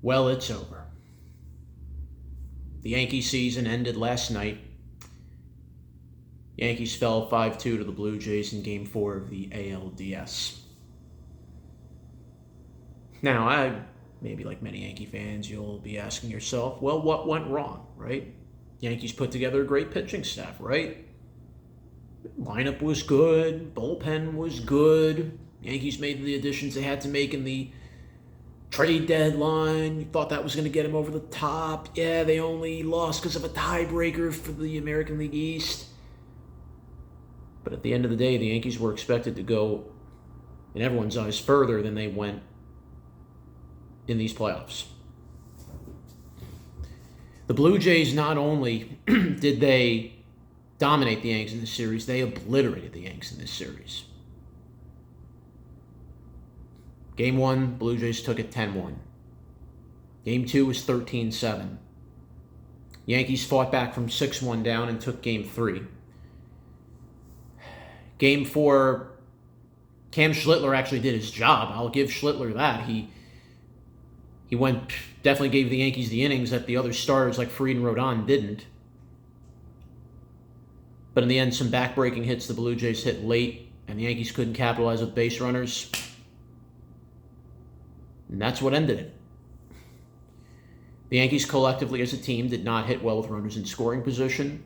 Well, it's over. The Yankee season ended last night. Yankees fell 5-2 to the Blue Jays in Game 4 of the ALDS. Now, maybe like many Yankee fans, you'll be asking yourself, well, what went wrong, right? Yankees put together a great pitching staff, right? Lineup was good. Bullpen was good. Yankees made the additions they had to make in the trade deadline. You thought that was going to get them over the top. Yeah, they only lost because of a tiebreaker for the American League East. But at the end of the day, the Yankees were expected to go, in everyone's eyes, further than they went in these playoffs. The Blue Jays, not only did they dominate the Yankees in this series, they obliterated the Yankees in this series. Game 1, Blue Jays took it 10-1. Game 2 was 13-7. Yankees fought back from 6-1 down and took Game 3. Game 4, Cam Schlittler actually did his job. I'll give Schlittler that. He definitely gave the Yankees the innings that the other starters like Fried and Rodon didn't. But in the end, some back-breaking hits the Blue Jays hit late, and the Yankees couldn't capitalize with base runners. And that's what ended it. The Yankees collectively as a team did not hit well with runners in scoring position.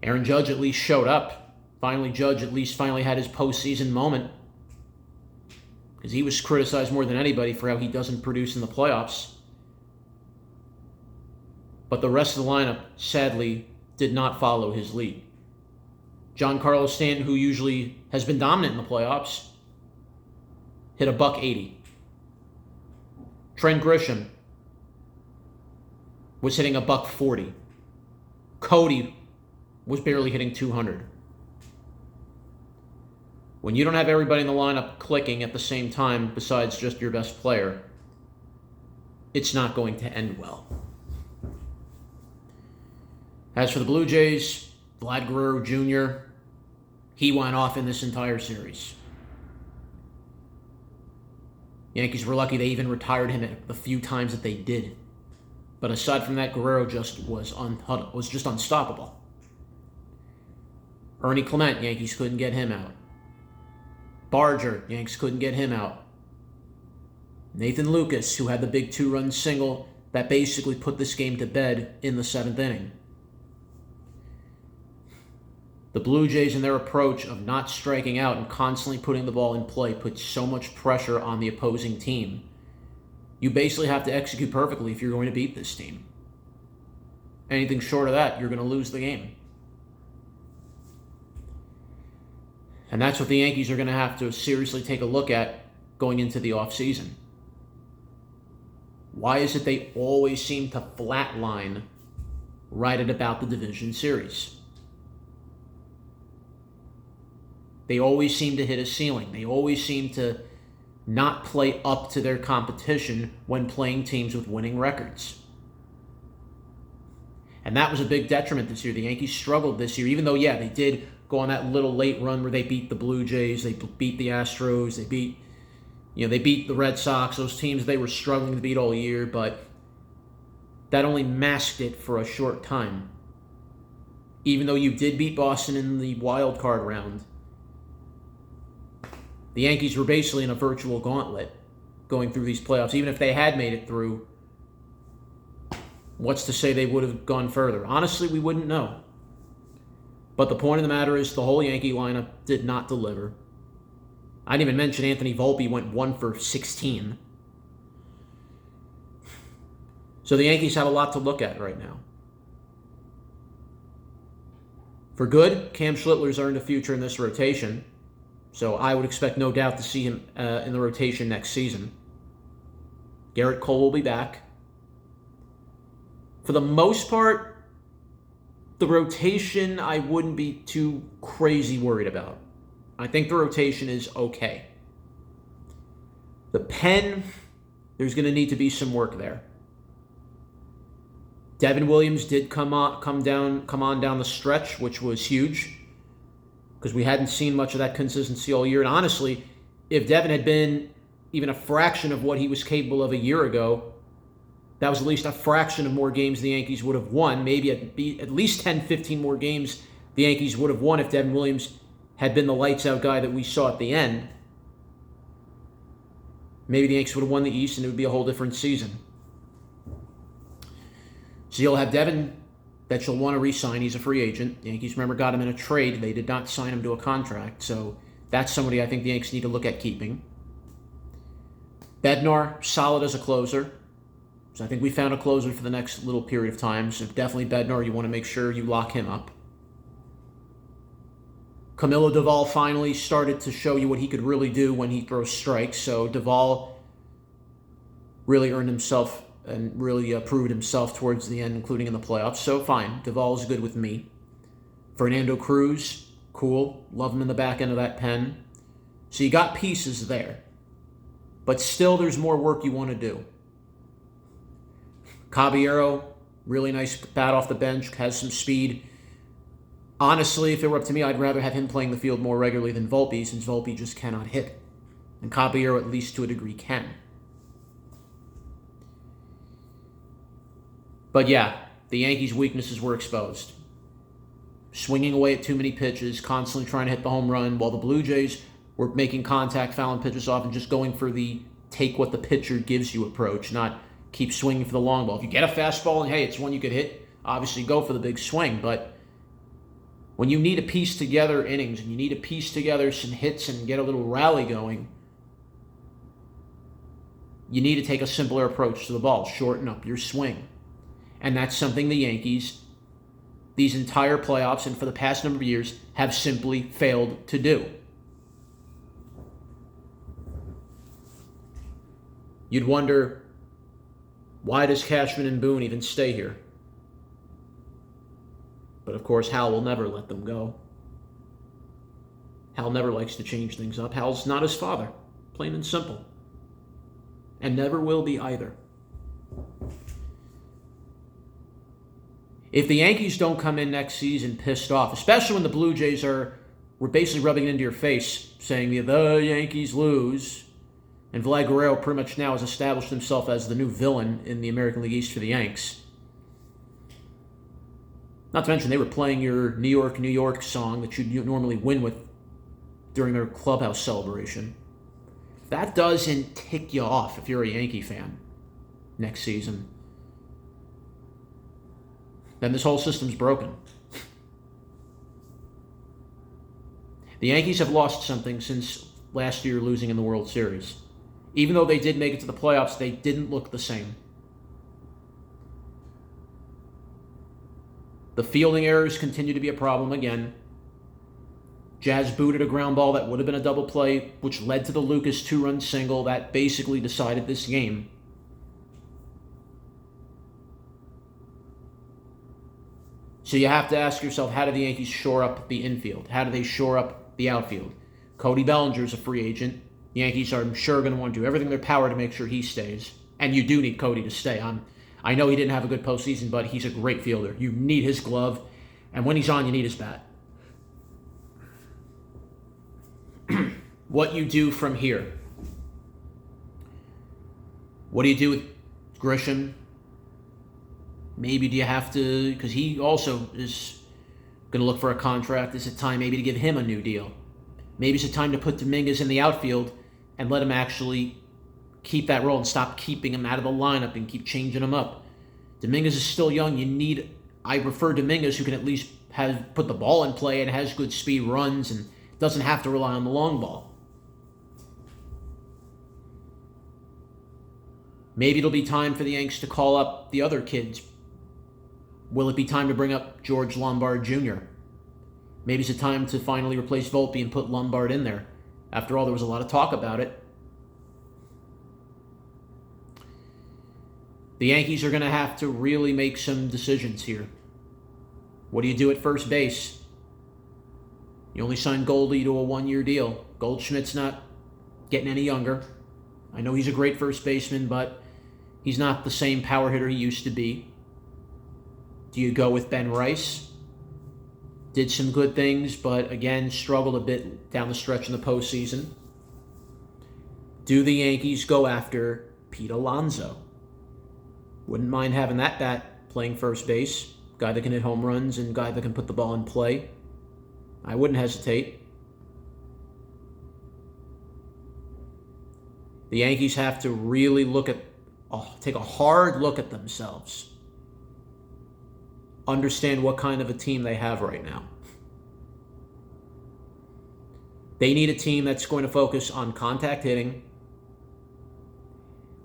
Aaron Judge at least showed up. Judge at least finally had his postseason moment, because he was criticized more than anybody for how he doesn't produce in the playoffs. But the rest of the lineup, sadly, did not follow his lead. Giancarlo Stanton, who usually has been dominant in the playoffs, hit a .180. Trent Grisham was hitting a .140. Cody was barely hitting 200. When you don't have everybody in the lineup clicking at the same time besides just your best player, it's not going to end well. As for the Blue Jays, Vlad Guerrero Jr., he went off in this entire series. Yankees were lucky they even retired him the few times that they did. But aside from that, Guerrero just was just unstoppable. Ernie Clement, Yankees couldn't get him out. Barger, Yankees couldn't get him out. Nathan Lucas, who had the big 2-run single that basically put this game to bed in the 7th inning. The Blue Jays, in their approach of not striking out and constantly putting the ball in play, put so much pressure on the opposing team. You basically have to execute perfectly if you're going to beat this team. Anything short of that, you're going to lose the game. And that's what the Yankees are going to have to seriously take a look at going into the offseason. Why is it they always seem to flatline right at about the division series? They always seem to hit a ceiling. They always seem to not play up to their competition when playing teams with winning records. And that was a big detriment this year. The Yankees struggled this year, even though, yeah, they did go on that little late run where they beat the Blue Jays, they beat the Astros, they beat the Red Sox, those teams they were struggling to beat all year, but that only masked it for a short time. Even though you did beat Boston in the wild card round, the Yankees were basically in a virtual gauntlet going through these playoffs. Even if they had made it through, what's to say they would have gone further? Honestly, we wouldn't know. But the point of the matter is the whole Yankee lineup did not deliver. I didn't even mention Anthony Volpe went 1 for 16. So the Yankees have a lot to look at right now. For good, Cam Schlittler's earned a future in this rotation. So I would expect no doubt to see him in the rotation next season. Garrett Cole will be back. For the most part, the rotation I wouldn't be too crazy worried about. I think the rotation is okay. The pen, there's going to need to be some work there. Devin Williams did come on down the stretch, which was huge, because we hadn't seen much of that consistency all year. And honestly, if Devin had been even a fraction of what he was capable of a year ago, that was at least a fraction of more games the Yankees would have won. Maybe at least 10, 15 more games the Yankees would have won if Devin Williams had been the lights-out guy that we saw at the end. Maybe the Yankees would have won the East and it would be a whole different season. So you'll have Devin that you'll want to re-sign. He's a free agent. The Yankees, remember, got him in a trade. They did not sign him to a contract. So that's somebody I think the Yankees need to look at keeping. Bednar, solid as a closer. So I think we found a closer for the next little period of time. So definitely Bednar, you want to make sure you lock him up. Camilo Doval finally started to show you what he could really do when he throws strikes. So Doval really earned himself and really proved himself towards the end, including in the playoffs. So fine, Doval's good with me. Fernando Cruz, cool. Love him in the back end of that pen. So you got pieces there. But still, there's more work you want to do. Caballero, really nice bat off the bench, has some speed. Honestly, if it were up to me, I'd rather have him playing the field more regularly than Volpe, since Volpe just cannot hit. And Caballero, at least to a degree, can. But yeah, the Yankees' weaknesses were exposed. Swinging away at too many pitches, constantly trying to hit the home run, while the Blue Jays were making contact, fouling pitches off, and just going for the take what the pitcher gives you approach, not keep swinging for the long ball. If you get a fastball and, hey, it's one you could hit, obviously go for the big swing. But when you need to piece together innings and you need to piece together some hits and get a little rally going, you need to take a simpler approach to the ball, shorten up your swing. And that's something the Yankees, these entire playoffs and for the past number of years, have simply failed to do. You'd wonder, why does Cashman and Boone even stay here? But of course, Hal will never let them go. Hal never likes to change things up. Hal's not his father, plain and simple. And never will be either. If the Yankees don't come in next season pissed off, especially when the Blue Jays were basically rubbing it into your face, saying the Yankees lose, and Vlad Guerrero pretty much now has established himself as the new villain in the American League East for the Yanks. Not to mention they were playing your New York, New York song that you'd normally win with during their clubhouse celebration. If that doesn't tick you off if you're a Yankee fan next season, then this whole system's broken. The Yankees have lost something since last year losing in the World Series. Even though they did make it to the playoffs, they didn't look the same. The fielding errors continue to be a problem again. Jazz booted a ground ball that would have been a double play, which led to the Lucas 2-run single that basically decided this game. So you have to ask yourself, how do the Yankees shore up the infield? How do they shore up the outfield? Cody Bellinger's a free agent. The Yankees are, I'm sure, going to want to do everything in their power to make sure he stays. And you do need Cody to stay. I know he didn't have a good postseason, but he's a great fielder. You need his glove. And when he's on, you need his bat. What you do from here. What do you do with Grisham? Maybe do you have to, because he also is going to look for a contract. Is it time maybe to give him a new deal? Maybe it's a time to put Dominguez in the outfield and let him actually keep that role and stop keeping him out of the lineup and keep changing him up. Dominguez is still young. I prefer Dominguez, who can at least put the ball in play and has good speed, runs, and doesn't have to rely on the long ball. Maybe it'll be time for the Yanks to call up the other kids. Will it be time to bring up George Lombard Jr.? Maybe it's a time to finally replace Volpe and put Lombard in there. After all, there was a lot of talk about it. The Yankees are going to have to really make some decisions here. What do you do at first base? You only signed Goldie to a 1-year deal. Goldschmidt's not getting any younger. I know he's a great first baseman, but he's not the same power hitter he used to be. Do you go with Ben Rice? Did some good things, but again, struggled a bit down the stretch in the postseason. do the Yankees go after Pete Alonso? Wouldn't mind having that bat playing first base. Guy that can hit home runs and guy that can put the ball in play. I wouldn't hesitate. The Yankees have to really take a hard look at themselves. Understand what kind of a team they have right now. They need a team that's going to focus on contact hitting.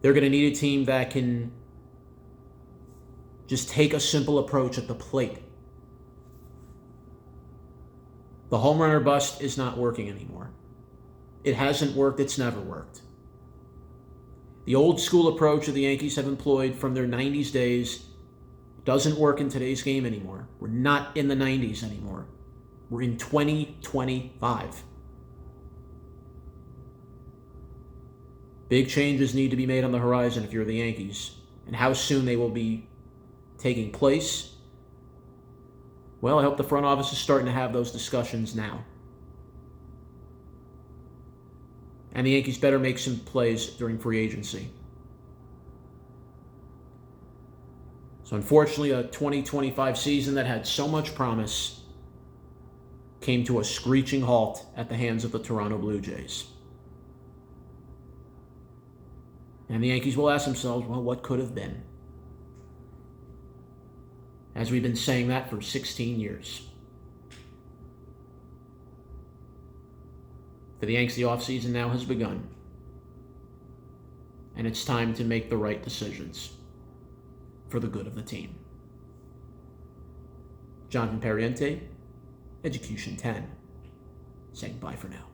They're going to need a team that can just take a simple approach at the plate. The home run or bust is not working anymore. It hasn't worked. It's never worked. The old school approach that the Yankees have employed from their 90s days doesn't work in today's game anymore. We're not in the 90s anymore. We're in 2025. Big changes need to be made on the horizon if you're the Yankees. And how soon they will be taking place, well, I hope the front office is starting to have those discussions now. And the Yankees better make some plays during free agency. So unfortunately, a 2025 season that had so much promise came to a screeching halt at the hands of the Toronto Blue Jays. And the Yankees will ask themselves, well, what could have been? As we've been saying that for 16 years. For the Yankees, the offseason now has begun. And it's time to make the right decisions for the good of the team. Jonathan Pariente, Execution 10, saying bye for now.